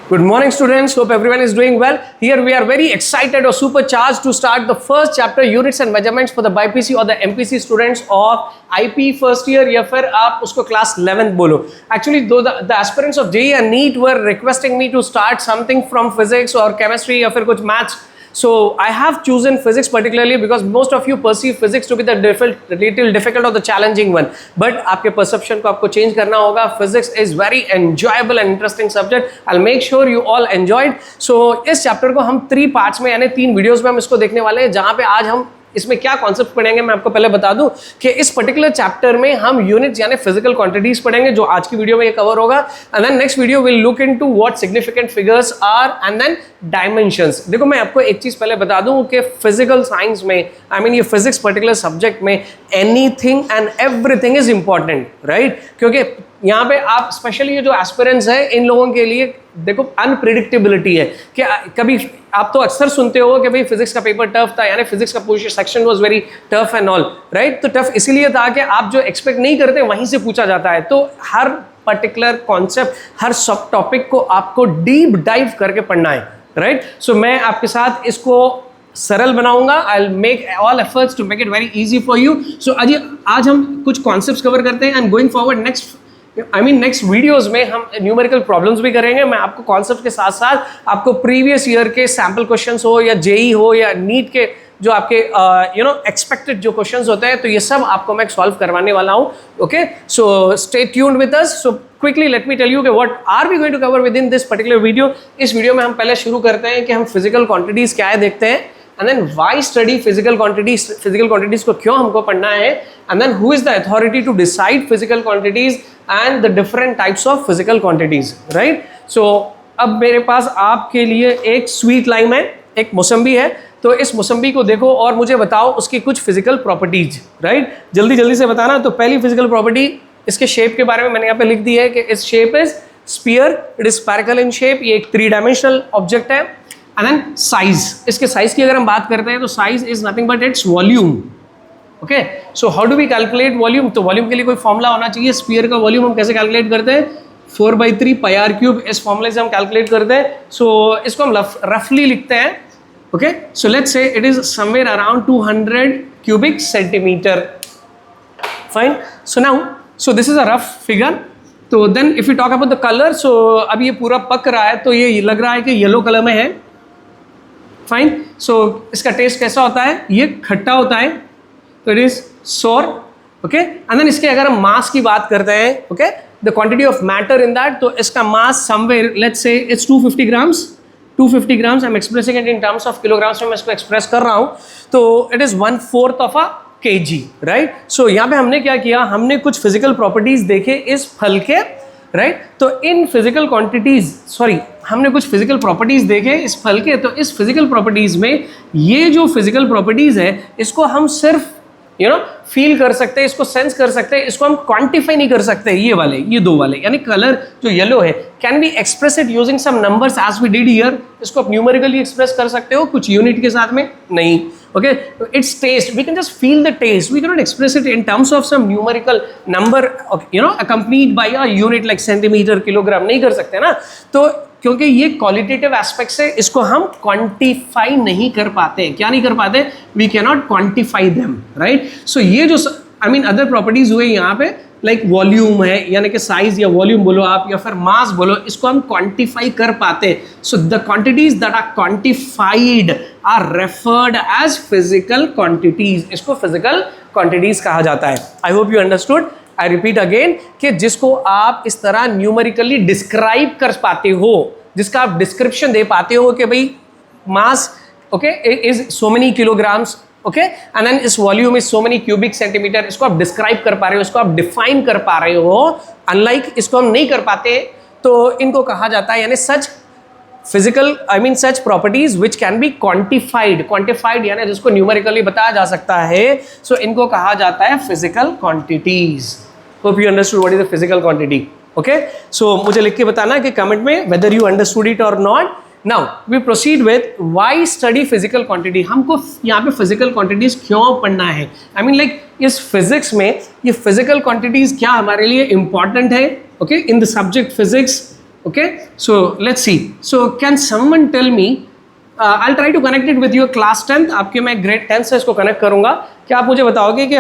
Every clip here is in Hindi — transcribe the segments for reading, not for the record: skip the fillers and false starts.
Good morning students, hope everyone is doing well. Here we are very excited or supercharged to start the first chapter units and measurements for the BPC or the MPC students of IP first year या फिर आप उसको class 11th बोलो. Actually though the aspirants of JEE and NEET were requesting me to start something from physics or chemistry या फिर कुछ maths. So I have chosen physics particularly because most of you perceive physics to be the little difficult or the challenging one. But आपके perception को आपको change करना होगा. Physics is very enjoyable and interesting subject. I'll make sure you all enjoyed. So इस chapter को हम 3 parts में यानी 3 videos में हम इसको देखने वाले हैं, जहाँ पे आज हम इसमें क्या कॉन्सेप्ट पढ़ेंगे मैं आपको पहले बता दूं कि इस पर्टिकुलर चैप्टर में हम यूनिट्स यानी फिजिकल क्वांटिटीज पढ़ेंगे जो आज की वीडियो में ये कवर होगा. And then next video will look into what significant figures are and then dimensions. देखो मैं आपको एक चीज पहले बता दूं कि फिजिकल साइंस में ये फिजिक्स पर्टिकुलर सब्जेक्ट में anything and everything is important, right? क्योंकि यहाँ पे आप स्पेशली ये जो एस्पिरेंट्स है इन लोगों के लिए देखो अनप्रिडिक्टेबिलिटी है कि कभी आप तो अक्सर सुनते हो कि भाई फिजिक्स का पेपर टफ था यानी फिजिक्स का पूरा section was very tough and all, right? तो टफ इसीलिए था कि आप जो एक्सपेक्ट नहीं करते वहीं से पूछा जाता है. तो हर पर्टिकुलर कॉन्सेप्ट, हर सब टॉपिक को आपको डीप डाइव करके पढ़ना है, राइट? सो मैं आपके साथ इसको सरल बनाऊंगा. I will make all efforts to make it very easy for you. So आज हम कुछ कॉन्सेप्ट्स कवर करते हैं and going forward next videos में हम न्यूमेरिकल प्रॉब्लम्स भी करेंगे. मैं आपको कॉन्सेप्ट के साथ साथ आपको प्रीवियस ईयर के सैम्पल क्वेश्चंस हो या जेई हो या नीट के जो आपके एक्सपेक्टेड जो क्वेश्चंस होते हैं तो ये सब आपको मैं सॉल्व करवाने वाला हूँ. Okay, so stay tuned with us. So quickly let me tell you कि what are we going to cover within this particular video. इस वीडियो में हम पहले शुरू करते हैं कि हम फिजिकल क्वांटिटीज क्या है देखते हैं, and then why study physical quantities को क्यों हमको पढ़ना है, and then who is the authority to decide physical quantities and the different types of physical quantities, right? So अब मेरे पास आपके लिए एक स्वीट लाइम है, एक मौसम्बी है. तो इस मौसम्बी को देखो और मुझे बताओ उसकी कुछ फिजिकल प्रॉपर्टीज, राइट? जल्दी से बताना. तो पहली फिजिकल प्रॉपर्टी इसके शेप के बारे में मैंने यहाँ पे लिख दी है कि इस shape is sphere, it is spherical in shape. ये एक 3 डायमेंशनल ऑब्जेक्ट है. एंड देन साइज, इसके साइज की अगर हम बात करते हैं तो size is nothing but its volume. Okay, so how do we calculate volume? तो वॉल्यूम के लिए कोई फॉर्मूला होना चाहिए. स्फीयर का वॉल्यूम हम कैसे कैलकुलेट करते हैं? 4/3 πr³ इस फॉर्मूले से हम कैलकुलेट करते हैं. सो इसको हम रफली लिखते हैं. Okay, so let's say it is somewhere around 200 cubic centimetre. Fine. So now so this is a rough figure. तो then if you talk about the colour, so अब ये पूरा पक रहा है तो ये लग रहा है कि येलो कलर में है. फाइन. सो इसका टेस्ट कैसा होता है? ये खट्टा होता है. तो it is sour. Okay, and then इसके अगर हम मास की बात करते हैं, okay, the quantity of matter in that, तो इसका mass somewhere let's say it's 250 grams. 250 grams I am expressing it in terms of kilograms में मैं इसको एक्सप्रेस कर रहा हूँ. तो it is 1/4 of a kg, right? So यहाँ पे हमने क्या किया, हमने कुछ फिजिकल प्रॉपर्टीज देखे इस फल के, राइट? तो इन फिजिकल क्वांटिटीज हमने कुछ फिजिकल प्रॉपर्टीज देखे इस फल के. तो इस फिजिकल प्रॉपर्टीज में ये जो फिजिकल प्रॉपर्टीज है इसको हम सिर्फ फील कर सकते हैं, इसको सेंस कर सकते हैं, इसको हम क्वांटिफाई नहीं कर सकते. ये 2 वाले यानी कलर जो येलो है, can be express it using some numbers as we did here. इसको आप न्यूमेरिकली एक्सप्रेस कर सकते हो, कुछ यूनिट के साथ में नहीं. Okay, it's taste. We can just feel the taste. We cannot express it in terms of some numerical number, accompanied by a unit like centimeter, kilogram. नहीं कर सकते ना. तो क्योंकि ये क्वालिटेटिव एस्पेक्ट्स है, इसको हम क्वांटिफाई नहीं कर पाते. क्या नहीं कर पाते? We can not quantify them, right? So ये जो अदर प्रॉपर्टीज हुए यहाँ पे लाइक वॉल्यूम है यानी कि साइज या वॉल्यूम बोलो आप या फिर मास बोलो, इसको हम क्वांटिफाई कर पाते. So the quantities that are quantified are referred as physical quantities. इसको फिजिकल क्वांटिटीज कहा जाता है. I hope you understood. I repeat again कि जिसको आप इस तरह न्यूमेरिकली डिस्क्राइब कर पाते हो, जिसका आप डिस्क्रिप्शन दे पाते हो कि भाई mass is so many kilograms, okay, and then इस volume is so many cubic centimeter. इसको आप डिस्क्राइब कर पा रहे हो, इसको आप डिफाइन कर पा रहे हो. अनलाइक इसको हम नहीं कर पाते तो इनको कहा जाता है यानी सच such properties which can be quantified यानी जिसको न्यूमेरिकली बताया जा सकता है. सो इनको कहा जाता है physical quantities. Hope you understood what is the physical quantity. Okay, so मुझे लिख के बताना कि कमेंट में वेदर यू अंडरस्टूड इट और not. Now we proceed with why study physical quantity. हमको यहाँ पे फिजिकल क्वांटिटीज क्यों पढ़ना है? लाइक इस फिजिक्स में ये फिजिकल क्वांटिटीज क्या हमारे लिए इंपॉर्टेंट है? Okay, in the subject physics. Okay, so let's see. So can someone tell me, I'll try to connect it with your class 10th. आपके मैं grade 10 से इसको connect करूँगा. क्या आप मुझे बताओगे कि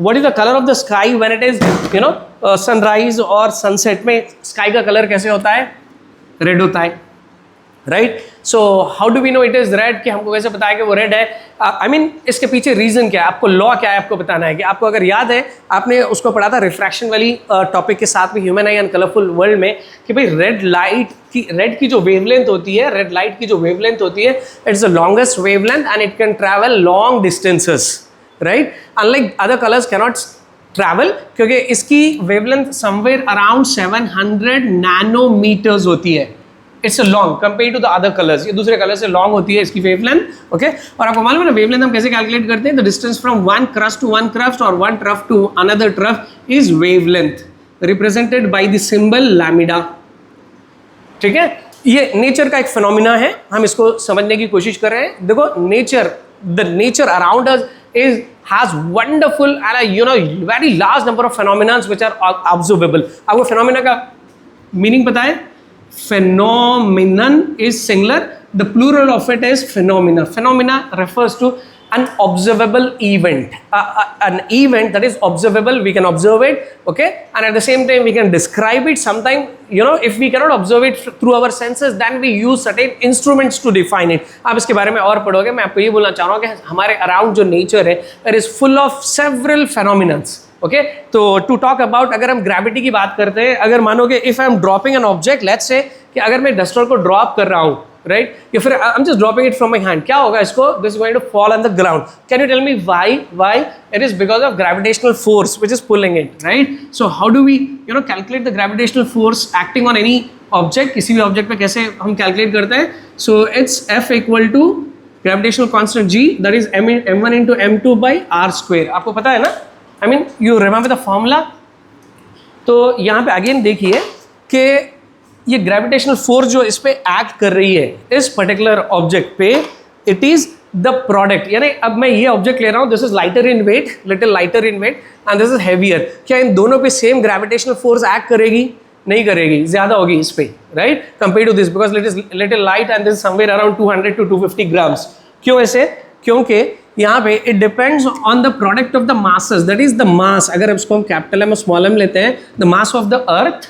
what is the color of the sky when it is, you know, sunrise और sunset में sky का color कैसे होता है? Red होता है, right? So how do we know it is red? कि हमको कैसे पता है कि वो red है? I mean इसके पीछे reason क्या है? आपको law क्या है आपको बताना है कि आपको अगर याद है आपने उसको पढ़ा था रिफ्रैक्शन वाली टॉपिक के साथ में human I and colourful world में कि भाई रेड की जो वेवलेंथ होती है, रेड लाइट की जो वेवलेंथ होती है, it's the longest wavelength and it can travel long distances, right? Unlike other colours cannot travel क्योंकि इसकी वेवलेंथ समवेयर अराउंड 700 नैनोमीटर्स होती है. It's a long compare to the other colours. ये दूसरे कलर से लॉन्ग होती है इसकी वेवलेंथ. ओके, और आपको मालूम है ना वेवलेंथ हम कैसे कैलकुलेट करते हैं? The distance from one crest to one crest और one trough to another trough is wavelength represented by the symbol lambda. ठीक है, ये नेचर का एक फिनोमिना है, हम इसको समझने की कोशिश कर रहे हैं. देखो the nature around us has wonderful and very large number of phenomena which are observable. आपको phenomena का meaning पता है? Phenomenon is singular. The plural of it is phenomena. Phenomena refers to an observable event. An event that is observable, we can observe it, okay? And at the same time, we can describe it. Sometimes, if we cannot observe it through our senses, then we use certain instruments to define it. आप इसके बारे में और पढ़ोगे. मैं आपको ये बोलना चाह रहा हूँ कि हमारे around जो nature है, it is full of several phenomena. Okay, तो टू टॉक अबाउट अगर हम ग्रेविटी की बात करते हैं, अगर मानोगे if I am dropping an object, let's say कि अगर मैं डस्टर को ड्रॉप कर रहा हूँ, राइट, या फिर I am just dropping it from my hand, क्या होगा इसको? This is going to fall on the ground. Can you tell me why? It is because of gravitational force which is pulling it, right? So how do we calculate the gravitational force acting on any object? किसी भी ऑब्जेक्ट पे कैसे हम कैलकुलेट करते हैं? So it's F equal to gravitational constant G, that is m1 into m2 by r square. आपको पता है ना? I mean, you remember the formula? तो यहाँ पे अगेन देखिए कि ये ग्रेविटेशनल फोर्स जो इस पे एक्ट कर रही है इस पर्टिकुलर ऑब्जेक्ट पे, इट इज द प्रोडक्ट. यानी अब मैं ये ऑब्जेक्ट ले रहा हूँ, this is lighter in weight, little lighter in weight, and this is heavier. क्या इन दोनों पे सेम ग्रेविटेशनल फोर्स एक्ट करेगी? नहीं करेगी, ज्यादा होगी इस पे, right, compare to this, because it is little light and this somewhere around 200 to 250 grams. क्यों ऐसे? क्योंकि यहाँ पे it depends on the product of the masses, that is the mass. अगर इसको हम कैपिटल एम स्मॉल एम लेते हैं, the mass of the earth,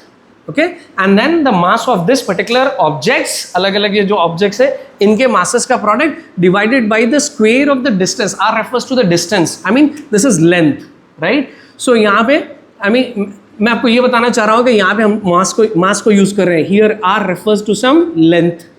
okay, and then the mass of this particular objects, अलग अलग ये जो ऑब्जेक्ट्स है इनके मासेस का product divided by the square of the distance. R refers to the distance, I mean this is length, right? So यहाँ पे मैं आपको ये बताना चाह रहा हूँ कि यहाँ पे हम मास को यूज कर रहे हैं. Here R refers to some length,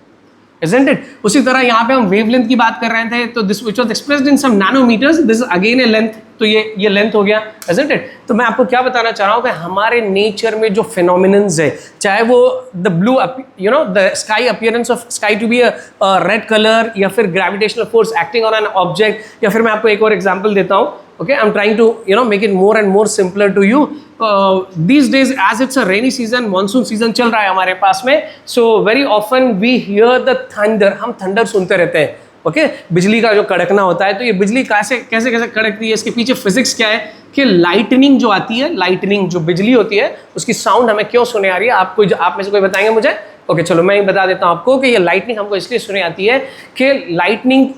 isn't it? उसी तरह यहाँ पे हम वेवलेंथ की बात कर रहे थे, तो this which was expressed in some nanometres, this again a length, तो ये लेंथ हो गया, isn't it? तो मैं आपको क्या बताना चाह रहा हूँ कि हमारे नेचर में जो फिनोमिनन्स है, चाहे वो the blue the sky appearance of sky to be a red colour, या फिर gravitational force acting on an object, या फिर मैं आपको एक और एग्जांपल देता हूँ. Okay, I'm trying to make it more and more simpler to you. These days, as it's a rainy season, monsoon season चल रहा है हमारे पास में, so very often we hear the thunder. हम thunder सुनते रहते हैं. Okay, बिजली का जो कड़कना होता है, तो ये बिजली कैसे कड़कती है? इसके पीछे फिजिक्स क्या है कि लाइटनिंग जो आती है, लाइटनिंग जो बिजली होती है, उसकी साउंड हमें क्यों सुने आ रही है? आप में से कोई बताएंगे मुझे? ओके, चलो मैं ही बता देता हूँ आपको कि ये लाइटनिंग हमको इसलिए सुने आती है कि लाइटनिंग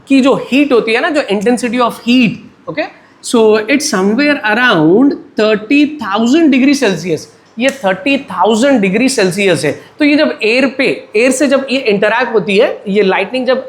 की जो हीट होती है ना, जो intensity of heat, okay, so it's somewhere around 30,000 degree Celsius. ये 30,000 डिग्री सेल्सियस है. तो ये जब एयर से जब ये इंटरैक्ट होती है, ये लाइटनिंग जब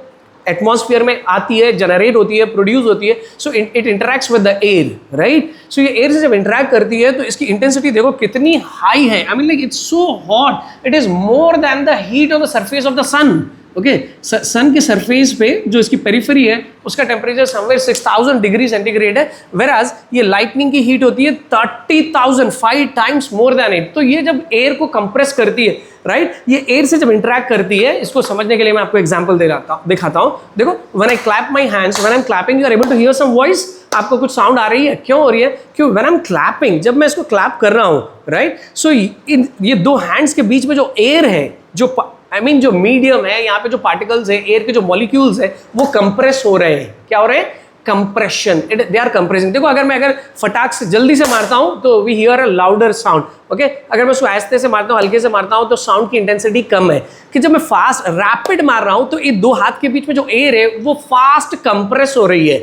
एटमॉस्फेयर में आती है, जनरेट होती है, प्रोड्यूस होती है, so it interacts with the air, right? So ये एयर से जब इंटरैक्ट करती है तो इसकी इंटेंसिटी देखो कितनी हाई है. I mean like it's so hot, it is more than the heat of the surface of the sun. Okay, sun के सरफेस पे जो इसकी पेरिफेरी है उसका टेम्परेचर समवेयर 6000 डिग्री सेंटीग्रेड है, वेराज ये लाइटनिंग की हीट होती है 30,000, 5 टाइम्स मोर देन इट. तो ये जब एयर को कंप्रेस करती है, राइट, ये एयर से जब इंटरैक्ट करती है, इसको समझने के लिए मैं आपको एग्जांपल दिखाता हूँ. देखो, when I clap my hands, when I am clapping, you are able to hear some voice. आपको कुछ साउंड आ रही है? क्यों हो रही है? क्यों? व्हेन आई एम क्लैपिंग, जब मैं इसको क्लैप कर रहा हूँ, राइट, सो ये दो हैंड्स के बीच में जो एयर है, जो मीडियम है, यहाँ पे जो पार्टिकल्स है, एयर के जो मॉलिक्यूल्स है, वो कंप्रेस हो रहे हैं. क्या हो रहे हैं? Compression, they are compressing. देखो अगर फटाक से जल्दी से मारता हूं तो we hear a louder sound, okay. अगर मैं उसको आहिस्ते से मारता हूं, हल्के से मारता हूं तो साउंड की इंटेंसिटी कम है। कि जब मैं फास्ट रैपिड मार रहा हूं तो ये दो हाथ के बीच में जो एयर है वो फास्ट कंप्रेस हो रही है,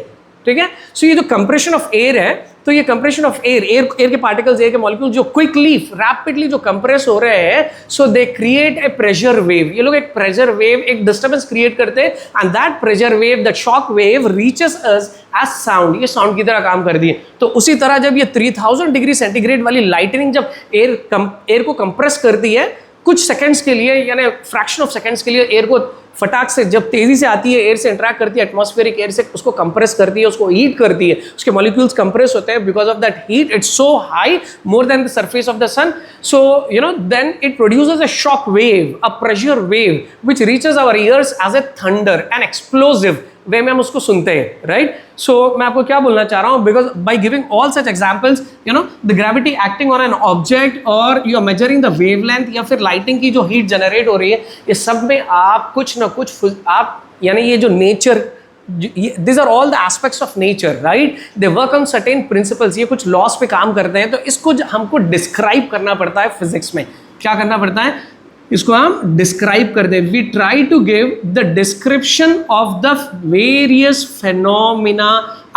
ठीक है। सो ये जो कंप्रेशन ऑफ एयर है, तो ये कंप्रेशन ऑफ एयर के पार्टिकल्स, एयर के मॉलिक्यूल जो क्विकली रैपिडली जो कंप्रेस हो रहे हैं, so they create a pressure wave. ये लोग एक प्रेशर वेव, एक डिस्टर्बेंस क्रिएट करते हैं, and that pressure wave, that shock wave reaches us as sound. ये साउंड की तरह काम कर दिए। तो उसी तरह जब ये 3000 डिग्री सेंटीग्रेड वाली लाइटनिंग जब एयर को कंप्रेस करती है कुछ सेकंड्स के लिए, यानी फ्रैक्शन ऑफ सेकंड्स के लिए, एयर को फटाक से जब तेजी से आती है, एयर से इंटरेक्ट करती है, एटमॉस्फेरिक एयर से, उसको कंप्रेस करती है, उसको हीट करती है, उसके मॉलिक्यूल्स कंप्रेस होते हैं। Because of that heat it's so high, more than the surface of the sun, so you know then it produces a shock wave, a pressure wave which reaches our ears as a thunder, an explosive way में हम उसको सुनते हैं, राइट। सो मैं आपको क्या बोलना चाह रहा हूं, because by giving all such examples, you know the gravity acting on an object, और you are measuring the wavelength, या फिर लाइटिंग की जो हीट जनरेट हो रही है, ये सब में आप कुछ ना कुछ आप, यानी ये जो nature, these are all the aspects of nature, right? They work on certain principles, ये कुछ लॉस पे काम करते हैं। तो इसको हमको डिस्क्राइब करना पड़ता है फिजिक्स में। क्या करना पड़ता है? इसको हम डिस्क्राइब कर दे। We try to give the description of the various phenomena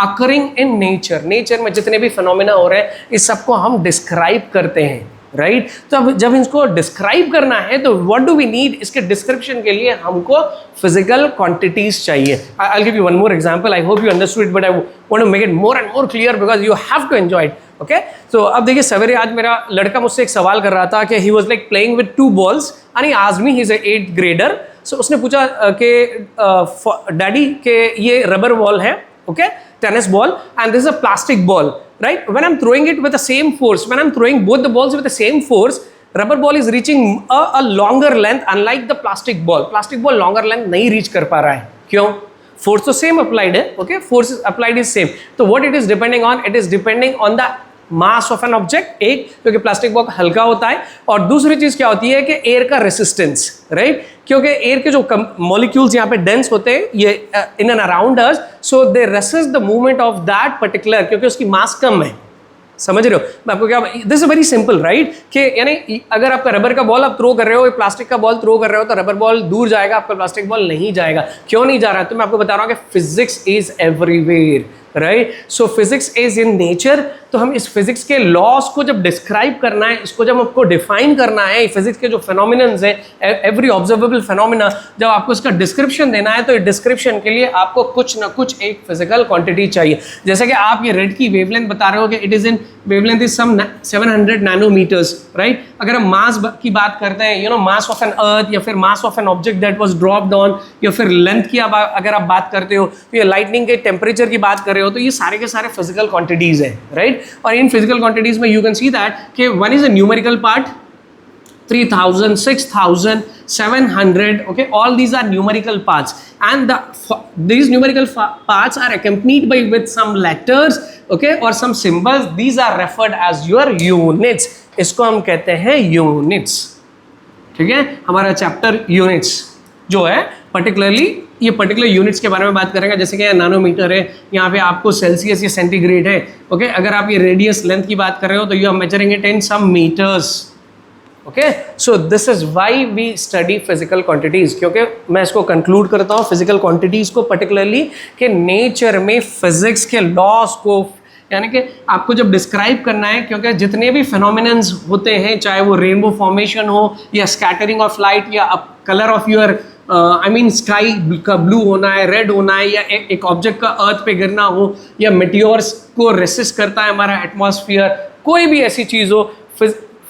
occurring in nature. Nature में जितने भी फेनोमिना हो रहे हैं, इस सबको हम डिस्क्राइब करते हैं, राइट। तो अब जब इसको डिस्क्राइब करना है तो व्हाट डू वी नीड? इसके डिस्क्रिप्शन के लिए हमको फिजिकल क्वांटिटीज चाहिए। I will give you one more example. I hope you understood it, but I want to make it more and more clear because you have to enjoy it, okay. तो अब देखिए, सवेरे आज मेरा लड़का मुझसे एक सवाल कर रहा था कि he was like playing with 2 balls and he asked me, he is 8th grader. So उसने पूछा कि डैडी के ये रबर बॉल है, okay, tennis ball, and this is a plastic ball, right? When I'm throwing it with the same force, when I'm throwing both the balls with the same force, rubber ball is reaching a longer length, unlike the plastic ball. Plastic ball longer length नहीं reach कर पा रहा है। क्यों? Force तो same applied है, okay? Force applied is same. तो what it is depending on? It is depending on the mass of an object, एक, क्योंकि प्लास्टिक बॉल हल्का होता है, और दूसरी चीज क्या होती है कि एयर का रेसिस्टेंस, राइट। क्योंकि एयर के जो मॉलिक्यूल्स यहाँ पे डेंस होते हैं ये in and around us, so they resist the movement of that particular, क्योंकि उसकी मास कम है। समझ रहे हो मैं आपको क्या? This is very simple, right. कि यानी अगर आपका रबर का बॉल आप थ्रो कर रहे हो, प्लास्टिक का बॉल थ्रो कर रहे हो, तो रबर बॉल दूर जाएगा, आपका प्लास्टिक बॉल नहीं जाएगा। क्यों नहीं जा रहा है? तो मैं आपको बता रहा हूँ कि physics is everywhere, right. So physics is in nature. तो हम इस फिजिक्स के लॉस को जब डिस्क्राइब करना है, इसको जब आपको डिफाइन करना है, फिजिक्स के जो फेनोमिनन्स है, एवरी ऑब्जर्वेबल फेनोमिना, जब आपको इसका डिस्क्रिप्शन देना है, तो डिस्क्रिप्शन के लिए आपको कुछ ना कुछ एक फिजिकल क्वांटिटी चाहिए। जैसे कि आप ये रेड की वेवलेंथ बता रहे हो कि it is in wavelength is some 700 nanometers, right. अगर हम मास की बात करते हैं, you know mass of an earth, या फिर mass of an object that was dropped on, या फिर लेंथ की अगर आप बात करते हो, तो ये लाइटनिंग के टेम्परेचर की बात कर रहे हो, तो ये सारे के सारे फिजिकल क्वांटिटीज है, राइट। और इन फिजिकल क्वांटिटीज में यू कैन सी दैट कि one is a numerical part, 3000, 6000, 700, okay, all these are numerical parts, and these numerical parts are accompanied by with some letters, okay, or some symbols. These are referred as your units. इसको हम कहते हैं यूनिट्स, ठीक है। हमारा चैप्टर यूनिट्स जो है, पर्टिकुलरली ये पर्टिकुलर यूनिट्स के बारे में बात करेंगे। जैसे कि नानोमीटर है, यहाँ पे आपको सेल्सियस या सेंटीग्रेड है, ओके। अगर आप ये रेडियस लेंथ की बात कर रहे हो, तो you are measuring it in some metres, okay. So this is why we study physical quantities. क्योंकि मैं इसको कंक्लूड करता हूँ फिजिकल क्वांटिटीज को, पर्टिकुलरली कि नेचर में फिजिक्स के लॉस को, यानी कि आपको जब डिस्क्राइब करना है, क्योंकि जितने भी फिनोमिनन्स होते हैं, चाहे वो रेनबो फॉर्मेशन हो, या स्कैटरिंग ऑफ लाइट, या colour of your I mean sky का ब्लू होना है, रेड होना है, या एक ऑब्जेक्ट का अर्थ पे गिरना हो, या मेटियोर्स को रेसिस्ट करता है हमारा एटमॉस्फेयर, कोई भी ऐसी चीज़ हो,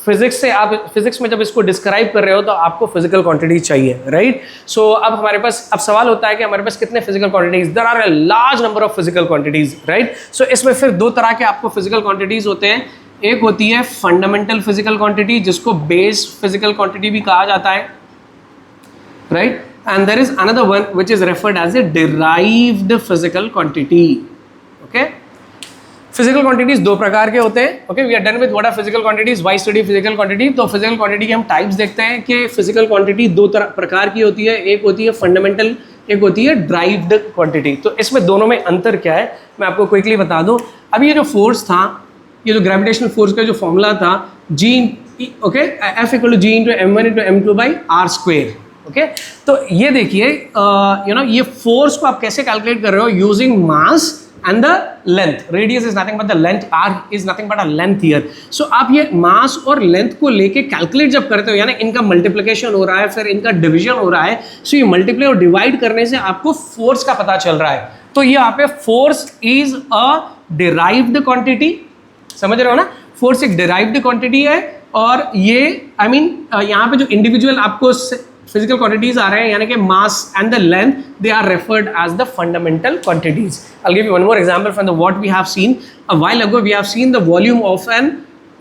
फिजिक्स से आप फिजिक्स में जब इसको डिस्क्राइब कर रहे हो, तो आपको फिजिकल क्वांटिटीज चाहिए, राइट। सो अब हमारे पास अब सवाल होता है कि हमारे पास कितने physical quantities? There are a large number of physical quantities, right. So इसमें फिर दो तरह के आपको फिजिकल क्वांटिटीज होते हैं। एक होती है फंडामेंटल फिजिकल क्वांटिटी, जिसको बेस फिजिकल क्वांटिटी भी कहा जाता है, right. And there is another one which is referred as a derived physical quantity, okay. Physical quantities दो प्रकार के होते हैं. Okay, we are done with what are physical quantities. Why study physical quantity. तो फिजिकल क्वांटिटी के हम टाइप्स देखते हैं कि फिजिकल क्वांटिटी दो प्रकार की होती है. एक होती है फंडामेंटल, एक होती है ड्राइव्ड क्वांटिटी. तो इसमें दोनों में अंतर क्या है मैं आपको क्विकली बता दूं. अब ये जो फोर्स था, ये जो ग्रेविटेशनल फोर्स का जो फॉर्मूला था G, okay, F equal to G into M1 into M2 by R square. Okay, तो ये देखिए ये फोर्स को आप कैसे कैलकुलेट कर रहे हो using mass and the length. Radius is nothing but the length, r is nothing but a length here. So आप ये मास और लेंथ को लेके कैलकुलेट जब करते हो, यानी इनका मल्टीप्लिकेशन हो रहा है, फिर इनका डिवीजन हो रहा है, सो ये मल्टीप्लाई और डिवाइड करने से आपको फोर्स का पता चल रहा है. तो ये यहाँ पे force is a derived quantity. समझ रहे हो ना, फोर्स एक डिराइव्ड क्वांटिटी है. और ये यहाँ पे जो इंडिविजुअल आपको फिजिकल क्वांटिटीज आ रहे हैं, यानी कि mass and the length, they are referred as the fundamental quantities. I will give you one more example from the what we have seen a while ago. We have seen the volume of an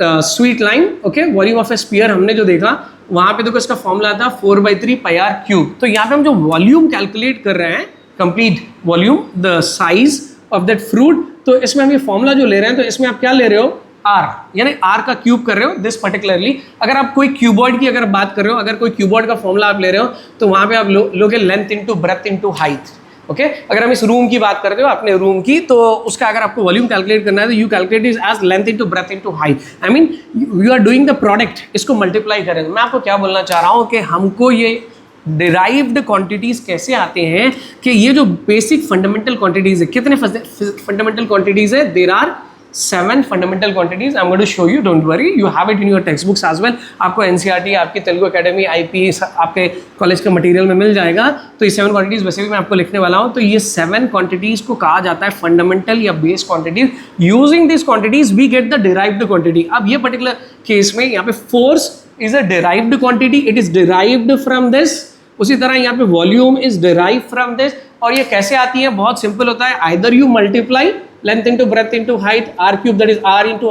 sweet line. Okay, volume of a sphere हमने जो देखा, वहां पे देखो इसका फॉर्मूला था 4/3 πr क्यूब. तो यहाँ पे हम जो वॉल्यूम कैलकुलेट कर रहे हैं, complete volume, the size of that fruit, तो इसमें हम ये फॉर्मूला जो ले रहे हैं, तो इसमें आप क्या ले रहे हो, आर, यानी आर का क्यूब कर रहे हो दिस पर्टिकुलरली. अगर आप कोई क्यूबॉइड की अगर बात कर रहे हो, अगर कोई क्यूबॉइड का फॉर्मूला आप ले रहे हो, तो वहां पे आप लोगे length into breadth into height. Okay, अगर हम इस रूम की बात करते हो, अपने रूम की, तो उसका अगर आपको वॉल्यूम कैलकुलेट करना है, तो you calculate is as length into breadth into height. I mean you are doing the product, इसको मल्टीप्लाई करें. मैं आपको क्या बोलना चाह रहा हूँ कि हमको ये डिराइव्ड क्वांटिटीज कैसे आते हैं, कि ये जो बेसिक फंडामेंटल क्वांटिटीज है, कितने फंडामेंटल क्वांटिटीज है, there are 7 fundamental quantities. I am going to show you, don't worry, you have it in your text books as well. आपको एनसीईआरटी, आपकी तेलुगु एकेडमी, आईपी, आपके कॉलेज के मटेरियल में मिल जाएगा. तो ये 7 क्वांटिटीज वैसे भी मैं आपको लिखने वाला हूँ. तो ये 7 क्वांटिटीज को कहा जाता है फंडामेंटल या base quantities. Using this quantities we get the derived quantity. अब ये पर्टिकुलर केस में यहाँ पे force is a derived quantity, it is derived from this. उसी तरह यहाँ पे volume is derive from this. और ये कैसे आती है, बहुत सिंपल होता है. Either you multiply length into breadth into height, r cube, that is r into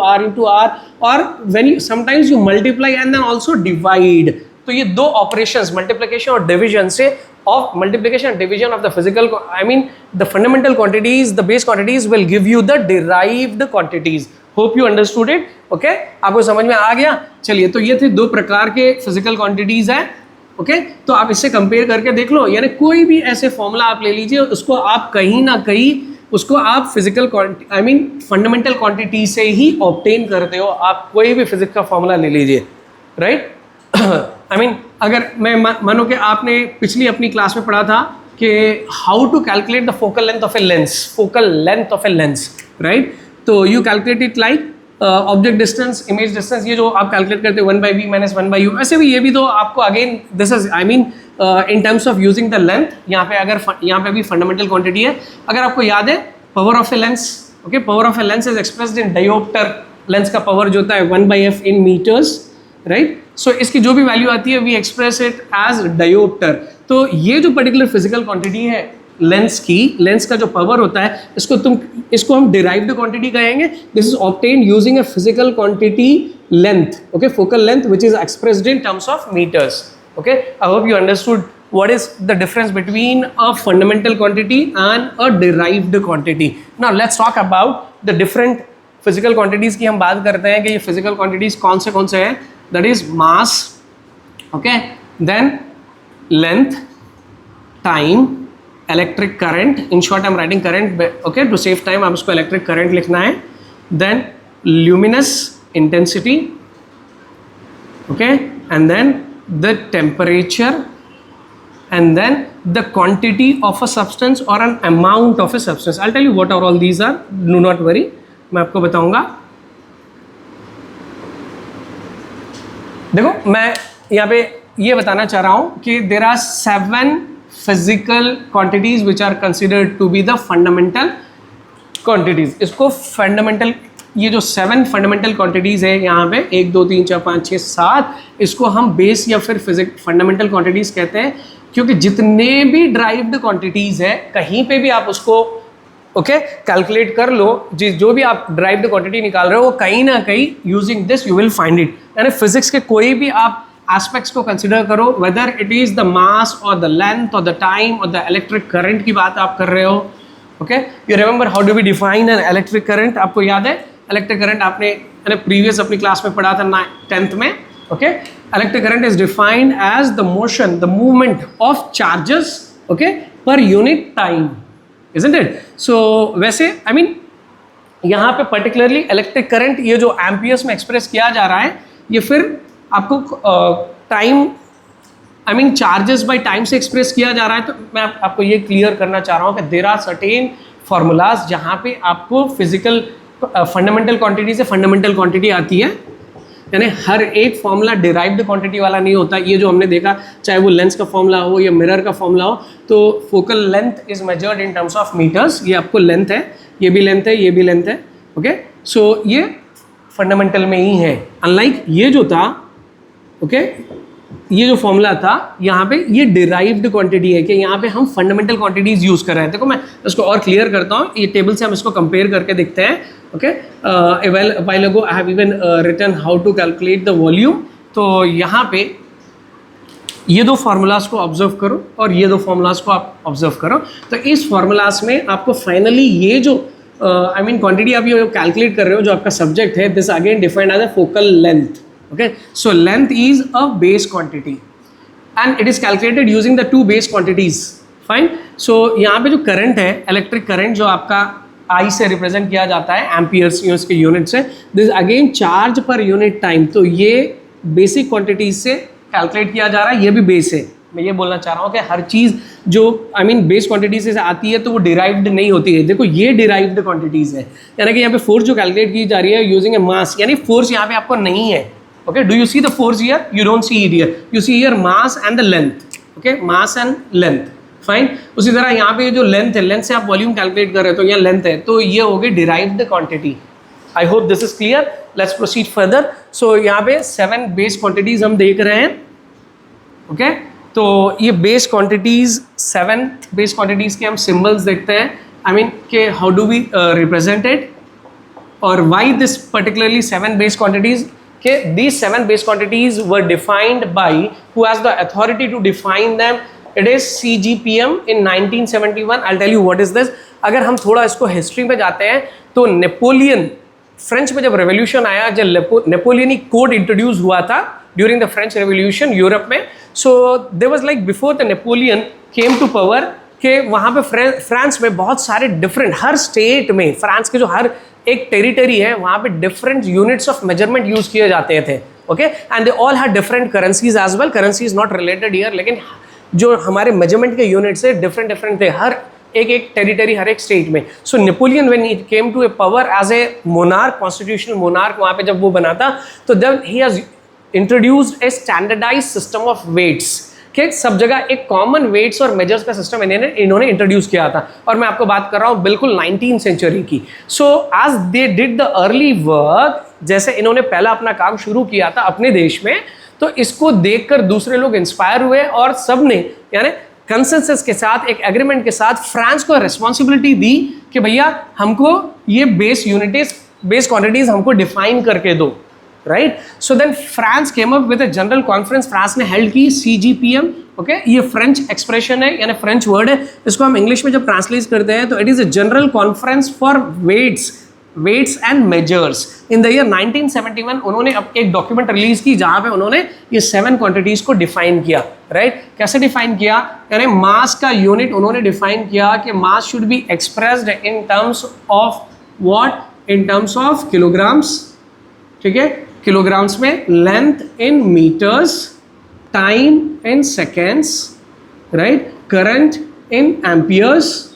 r, or when you sometimes you multiply and then also divide. तो ये दो operations, multiplication और division से, of multiplication and division of the physical, I mean the fundamental quantities, the base quantities will give you the derived quantities. Hope you understood it. Okay, आपको समझ में आ गया. चलिए, तो ये थे दो प्रकार के physical quantities हैं. ओके, तो आप इससे कंपेयर करके देख लो. यानी कोई भी ऐसे फॉर्मूला आप ले लीजिए, उसको आप कहीं ना कहीं उसको आप फिजिकल फंडामेंटल क्वांटिटी से ही ऑब्टेन करते हो. आप कोई भी फिजिक्स का फॉर्मूला ले लीजिए, राइट. अगर मैं मानो कि आपने पिछली अपनी क्लास में पढ़ा था कि how to calculate the focal length of a lens, right. तो you calculate it like object distance, image distance, ये जो आप कैलकुलेट करते हो 1/v माइनस 1/u. ऐसे भी ये भी तो आपको again this is in terms of using the length. यहाँ पे अगर यहाँ पे भी फंडामेंटल क्वांटिटी है. अगर आपको याद है power of a lens, okay, power of a lens is expressed in dioptre. Lens का पावर जो होता है 1/f इन मीटर्स, राइट. सो इसकी जो भी वैल्यू आती है we express it as dioptre. तो ये जो पर्टिकुलर फिजिकल क्वांटिटी है लेंस की, लेंस का जो पावर होता है, इसको हम डिराइव्ड क्वांटिटी कहेंगे. This is obtained using a physical quantity length, okay, focal length, which is expressed in terms of metres. Okay, I hope you understood what is the difference between a fundamental quantity and a derived quantity. Now let's talk about the different physical quantities की हम बात करते हैं कि ये physical quantities कौन से हैं. That is mass, okay, then length, time, electric current. In short, I'm writing current, okay, to save time आप इसको electric current लिखना है. Then luminous intensity, okay, and then the temperature, and then the quantity of a substance or an amount of a substance. I'll tell you what are all these are. Do not worry, मैं आपको बताऊंगा. देखो, मैं यहाँ पे ये बताना चाह रहा हूँ कि there are 7 physical quantities which are considered to be the fundamental quantities. इसको fundamental, ये जो 7 फंडामेंटल क्वांटिटीज़ है यहाँ पे 1 2 3 4 5 6 7, इसको हम बेस या फिर फंडामेंटल क्वांटिटीज़ कहते हैं. क्योंकि जितने भी ड्राइव्ड क्वांटिटीज़ है, कहीं पे भी आप उसको ओके कैलकुलेट कर लो, जो भी आप ड्राइव्ड क्वांटिटी निकाल रहे हो, वो कहीं ना कहीं using this you will find it. यानी फिजिक्स के कोई भी आप एस्पेक्ट्स को कंसिडर करो, whether it is the mass और द लेंथ और द टाइम और द इलेक्ट्रिक करंट की बात आप कर रहे हो, okay, you remember how do we define an electric current? आपको याद है इलेक्ट्रिक करंट आपने प्रीवियस अपनी क्लास में पढ़ा था 10th में. Okay, electric current is defined as the motion, the movement of charges, okay, per unit time, isn't it? So वैसे आई मीन यहाँ पे पर्टिकुलरली इलेक्ट्रिक करंट ये जो एम्पियर्स में एक्सप्रेस किया जा रहा है, ये फिर आपको time I mean charges by time से एक्सप्रेस किया जा रहा है. तो मैं आपको ये क्लियर करना चाह रहा हूँ कि देयर आर सर्टेन फार्मूलाज जहाँ पे आपको फिजिकल फंडामेंटल क्वांटिटी से फंडामेंटल क्वांटिटी आती है, यानी हर एक फॉर्मूला डिराइव्ड क्वांटिटी वाला नहीं होता. ये जो हमने देखा, चाहे वो लेंस का फॉर्मूला हो या मिरर का फॉर्मूला हो, तो focal length is measured in terms of metres. ये आपको लेंथ है, ये भी लेंथ है, ये भी लेंथ है. ओके, सो ये फंडामेंटल में ही है. अनलाइक ये जो था, ओके, ये जो फॉर्मूला था यहाँ पे ये डिराइव्ड क्वांटिटी है कि यहाँ पे हम फंडामेंटल क्वांटिटीज यूज कर रहे हैं. देखो मैं इसको और क्लियर करता हूँ, ये टेबल से हम इसको कंपेयर करके देखते हैं. Okay, while ago I have even written how to calculate the volume. तो यहाँ पे ये दो फार्मूलाज को ऑब्जर्व करो और ये दो फार्मूलाज को आप ऑब्जर्व करो. तो इस फार्मूलाज में आपको फाइनली ये जो आई मीन क्वांटिटी आप ये कैलकुलेट कर रहे हो, जो आपका सब्जेक्ट है, this again defined as a focal length. Okay, so length is a base quantity and it is calculated using the two base quantities. Fine. So यहाँ पे जो current है, electric current जो आपका I से represent किया जाता है amperes के unit से, this again charge per unit time. तो ये basic quantities से calculate किया जा रहा है, ये भी base है. मैं ये बोलना चाह रहा हूँ कि हर चीज़ जो I mean base quantities से आती है तो वो derived नहीं होती है. देखो ये derived quantities है, यानी कि यहाँ पे force जो calculate की जा रही है using a mass, यानी force यहाँ पे आपको नहीं है. Okay, do you see the force here? You don't see it here. You see here mass and the length. Okay, mass and length. Fine. उसी तरह यहाँ पे जो length है, length से आप volume calculate कर रहे हो, तो यहाँ length है, तो ये हो गई derived quantity. I hope this is clear. Let's proceed further. So यहाँ पे 7 base quantities हम देख रहे हैं. Okay, तो ये base quantities 7 base quantities के हम symbols देखते हैं. I mean कि how do we represent it? और why this particularly 7 base quantities? Okay, these 7 base quantities were defined by who has the authority to define them? It is CGPM in 1971. I'll tell you what is this. अगर हम थोड़ा इसको हिस्ट्री में जाते हैं तो नेपोलियन, फ्रेंच में जब रेवोल्यूशन आया, जब नेपोलियनी कोड इंट्रोड्यूस हुआ था during the French revolution Europe में, so there was like before the Napoleon came to power के वहाँ पे फ्रांस में बहुत सारे डिफरेंट, हर स्टेट में फ्रांस के जो हर एक टेरिटरी है वहाँ पे different units of measurement use किए जाते थे. Okay, and they all had different currencies as well. Currency is not related here, लेकिन जो हमारे मेजरमेंट के यूनिट्स है डिफरेंट थे हर एक टेरिटरी, हर एक स्टेट में. So Napoleon when he came to a power as a monarch, constitutional monarch, वहाँ पे जब वो बना था, तो then he has introduced a standardized system of weights. कि सब जगह एक कॉमन वेट्स और मेजर्स का सिस्टम इन्होंने इंट्रोड्यूस किया था. और मैं आपको बात कर रहा हूँ बिल्कुल 19th सेंचुरी की. So as they did the early work, जैसे इन्होंने पहला अपना काम शुरू किया था अपने देश में, तो इसको देखकर दूसरे लोग इंस्पायर हुए और सब ने यानी कंसेंसस के साथ, एक एग्रीमेंट के साथ फ्रांस को रिस्पॉन्सिबिलिटी दी कि भैया हमको ये बेस यूनिटीज, बेस क्वांटिटीज हमको डिफाइन करके दो. Right, so then France came up with a general conference, France ने हेल्ड की CGPM. ओके, ये फ्रेंच एक्सप्रेशन है यानी फ्रेंच वर्ड है. इसको हम इंग्लिश में जब ट्रांसलेट करते हैं तो it is a general conference for weights and measures. In the year 1971 उन्होंने अब एक डॉक्यूमेंट रिलीज की जहां पे उन्होंने ये 7 क्वांटिटीज को डिफाइन किया. राइट, कैसे डिफाइन किया? यानी मास का यूनिट उन्होंने डिफाइन किया कि mass should be expressed in terms of what? In terms of kilograms. ठीक है, किलोग्राम्स में, length in meters, time in seconds, right, current in amperes.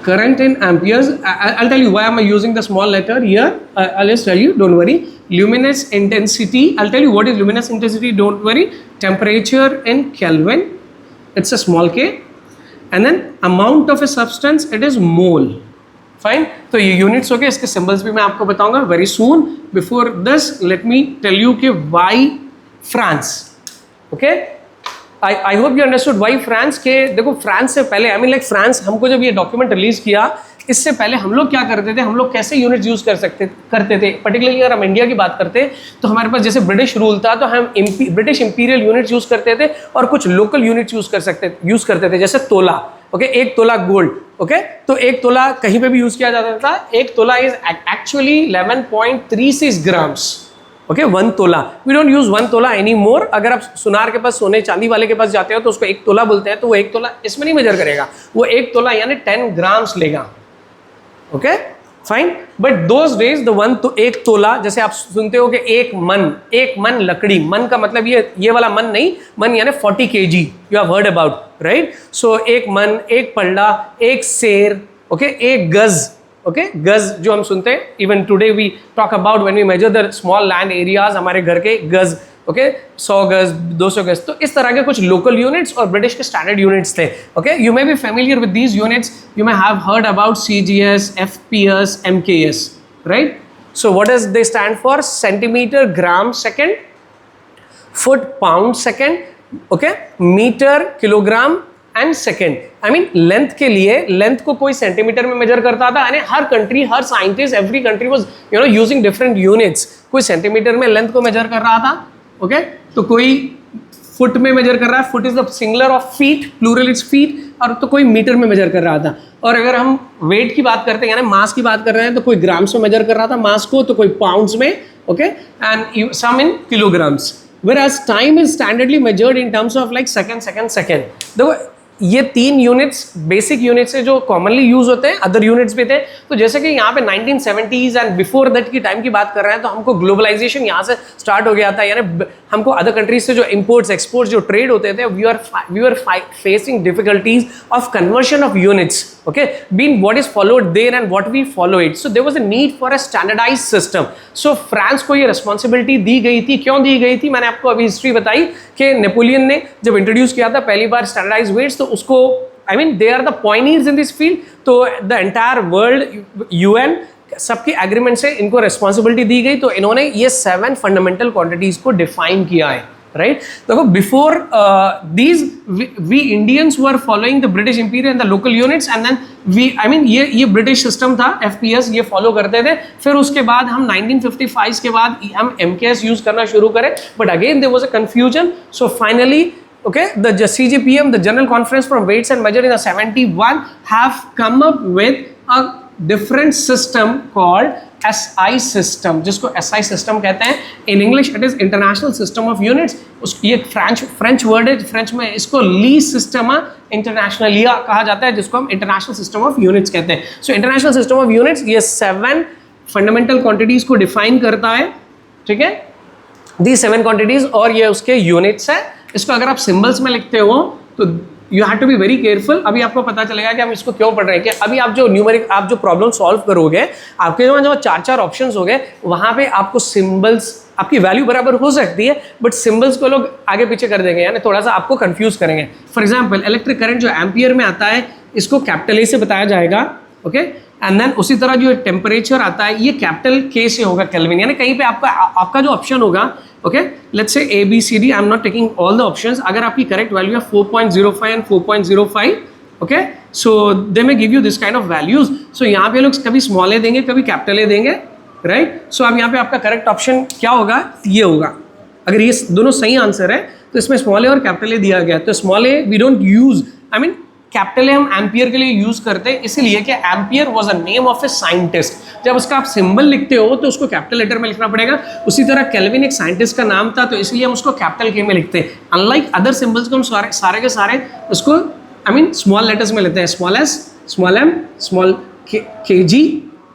Current in amperes. I'll tell you why am I using the small letter here. I'll just tell you, don't worry. Luminous intensity. I'll tell you what is luminous intensity, don't worry. Temperature in Kelvin. It's a small k. And then amount of a substance, it is mole. Fine, तो ये यूनिट्स हो गए. इसके सिंबल्स भी मैं आपको बताऊंगा very soon. Before this let me tell you कि why France. Okay, I hope you understood why France. के देखो फ्रांस से पहले, आई मीन लाइक फ्रांस हमको जब ये डॉक्यूमेंट रिलीज किया, इससे पहले हम लोग क्या करते थे, हम लोग कैसे यूनिट्स यूज करते थे. पर्टिकुलरली अगर हम इंडिया की बात करते तो हमारे पास जैसे ब्रिटिश रूल था तो हम ब्रिटिश इंपीरियल यूनिट्स यूज करते थे और कुछ लोकल यूनिट्स यूज करते थे, जैसे तोला. ओके, 1 तोला गोल्ड, ओके, तो 1 तोला कहीं पे भी यूज किया जाता था। 1 तोला इज एक्चुअली 11.36 ग्राम्स, ओके, 1 तोला। वी डोंट यूज 1 तोला एनी मोर। अगर आप सुनार के पास, सोने चांदी वाले के पास जाते हो तो उसको 1 तोला बोलते हैं, तो वो 1 तोला इसमें नहीं मेजर करेगा, वो 1 तोला यानी 10 ग्राम्स लेगा, okay, fine. But those days the 1 तोला, जैसे आप सुनते हो कि 1 मन लकड़ी, मन का मतलब ये वाला मन नहीं, मन यानी 40 kg, you have heard about, right. So 1 मन, 1 पल्ला, 1 शेर, ओके, 1 गज, ओके, गज जो हम सुनते हैं, even today we talk about when we measure the small land areas, हमारे घर के गज, ओके, 100 गज, 200 गज। तो इस तरह के कुछ लोकल यूनिट्स और ब्रिटिश के स्टैंडर्ड यूनिट्स थे, okay. You may be familiar with these units, you may have heard about CGS, FPS, MKS, right. So what does they stand for? Centimetre, gram, second, foot, pound, second, okay, metre, kilogram and second. I mean length के लिए, लेंथ को कोई सेंटीमीटर में मेजर करता था, यानी हर कंट्री, हर scientist, every country was using different units. कोई सेंटीमीटर में लेंथ को मेजर कर रहा था, ओके, तो कोई फुट में मेजर कर रहा है, foot is the singular of feet, plural is feet, और तो कोई मीटर में मेजर कर रहा था। और अगर हम वेट की बात करते हैं, यानी मास की बात कर रहे हैं, तो कोई ग्राम्स में मेजर कर रहा था मास को, तो कोई पाउंड्स में, okay, and some in kilograms. Whereas time is standardly measured in terms of like second. देखो ये 3 यूनिट्स बेसिक यूनिट्स है जो कॉमनली यूज होते हैं, अदर यूनिट्स भी थे। तो जैसे कि यहाँ पे 1970s एंड बिफोर दैट की टाइम की बात कर रहे हैं, तो हमको ग्लोबलाइजेशन यहाँ से स्टार्ट हो गया था, यानी हमको अदर कंट्रीज से जो इंपोर्ट्स एक्सपोर्ट्स जो ट्रेड होते थे, we are facing difficulties of conversion of units, okay, being what is followed there and what we follow it. So there was a need for a standardised system. So France को ये रिस्पॉन्सिबिलिटी दी गई थी। क्यों दी गई थी? मैंने आपको अभी हिस्ट्री बताई कि नेपोलियन ने जब इंट्रोड्यूस किया था पहली बार स्टैंडर्डाइज्ड वेट्स, तो उसको I mean they are the pioneers in this field. तो द एंटायर वर्ल्ड, UN सबके एग्रीमेंट से इनको रिस्पॉन्सिबिलिटी दी गई। तो इन्होंने ये 7 फंडामेंटल क्वांटिटीज को डिफाइन किया है, राइट। देखो before these we Indians were following the British imperial and the local units, and then we I mean ये ब्रिटिश सिस्टम था, FPS ये फॉलो करते थे। फिर उसके बाद हम 1955 के बाद हम MKS यूज करना शुरू करें, but again there was a confusion. So finally, okay, the CGPM, the General Conference for Weights and Measure in the 71 have come up with a different system called SI system, जिसको SI system कहते हैं। In English it is International System of Units। ये फ्रेंच वर्ड है, फ्रेंच में इसको ली सिस्टमा इंटरनेशनलिया कहा जाता है, जिसको हम इंटरनेशनल सिस्टम ऑफ यूनिट्स कहते हैं। So international system of units ये 7 फंडामेंटल क्वांटिटीज को डिफाइन करता है, ठीक है, दी 7 क्वांटिटीज, और ये उसके यूनिट्स है। इसको अगर आप सिंबल्स में लिखते हो तो you have to be very careful. अभी आपको पता चलेगा कि हम इसको क्यों पढ़ रहे हैं। कि अभी आप जो न्यूमेरिक, आप जो प्रॉब्लम सॉल्व करोगे, आपके जो 4 ऑप्शंस हो गए, वहाँ पे आपको सिंबल्स, आपकी वैल्यू बराबर हो सकती है, बट सिंबल्स को लोग आगे पीछे कर देंगे, यानी थोड़ा सा आपको कंफ्यूज करेंगे। फॉर एग्जाम्पल इलेक्ट्रिक करंट जो एम्पियर में आता है, इसको कैपिटल A से बताया जाएगा, ओके, एंड देन उसी तरह जो टेम्परेचर आता है, ये कैपिटल K से होगा, केल्विन। यानी कहीं पे आपका जो ऑप्शन होगा, okay, let's say ABCD, I am not taking all the options, अगर आपकी करेक्ट वैल्यू है 4.05 and 4.05, okay, so they may give you this kind of values. So यहाँ पे लोग कभी स्मॉल ए देंगे, कभी कैपिटल A देंगे, राइट। सो अब यहाँ पे आपका करेक्ट ऑप्शन क्या होगा? ये होगा। अगर ये दोनों सही आंसर है तो इसमें स्मॉल ए और कैपिटल A दिया गया। तो small A V don't use, I mean capital A हम एम्पियर के लिए यूज करते हैं, इसीलिए कि ampere was a name of a scientist. जब उसका आप सिंबल लिखते हो तो उसको कैपिटल लेटर में लिखना पड़ेगा। उसी तरह केल्विन एक साइंटिस्ट का नाम था, तो इसलिए हम उसको कैपिटल K में लिखते हैं। अनलाइक अदर सिंबल्स को हम सारे के सारे उसको आई मीन स्मॉल लेटर्स में लेते हैं, small s, small m, small kg,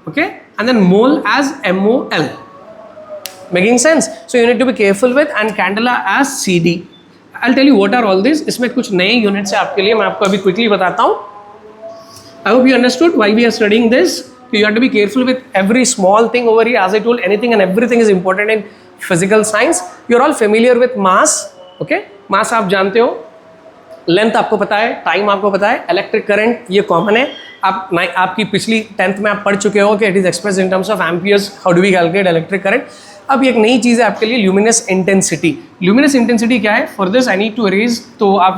okay, and then mole as MOL। Making sense? So you need to be careful with, and candela as CD। I'll tell you what are all this। इसमें कुछ नए यूनिट्स है आपके लिए, मैं आपको अभी क्विकली बताता हूँ। I hope you understood why we are studying this। You have to be careful with every small thing over here. As I told, anything and everything is important in physical science। You're all familiar with mass, okay? Mass आप जानते हो, लेंथ आपको पता है, टाइम आपको पता है, इलेक्ट्रिक करंट ये कॉमन है। आपकी पिछली 10th में आप पढ़ चुके हो कि it is express in terms of amperes. How do we calculate electric current? अब एक नई चीज़ है आपके लिए, ल्यूमिनस इंटेंसिटी। ल्यूमिनस इंटेंसिटी क्या है? For this I need to arrange, तो आप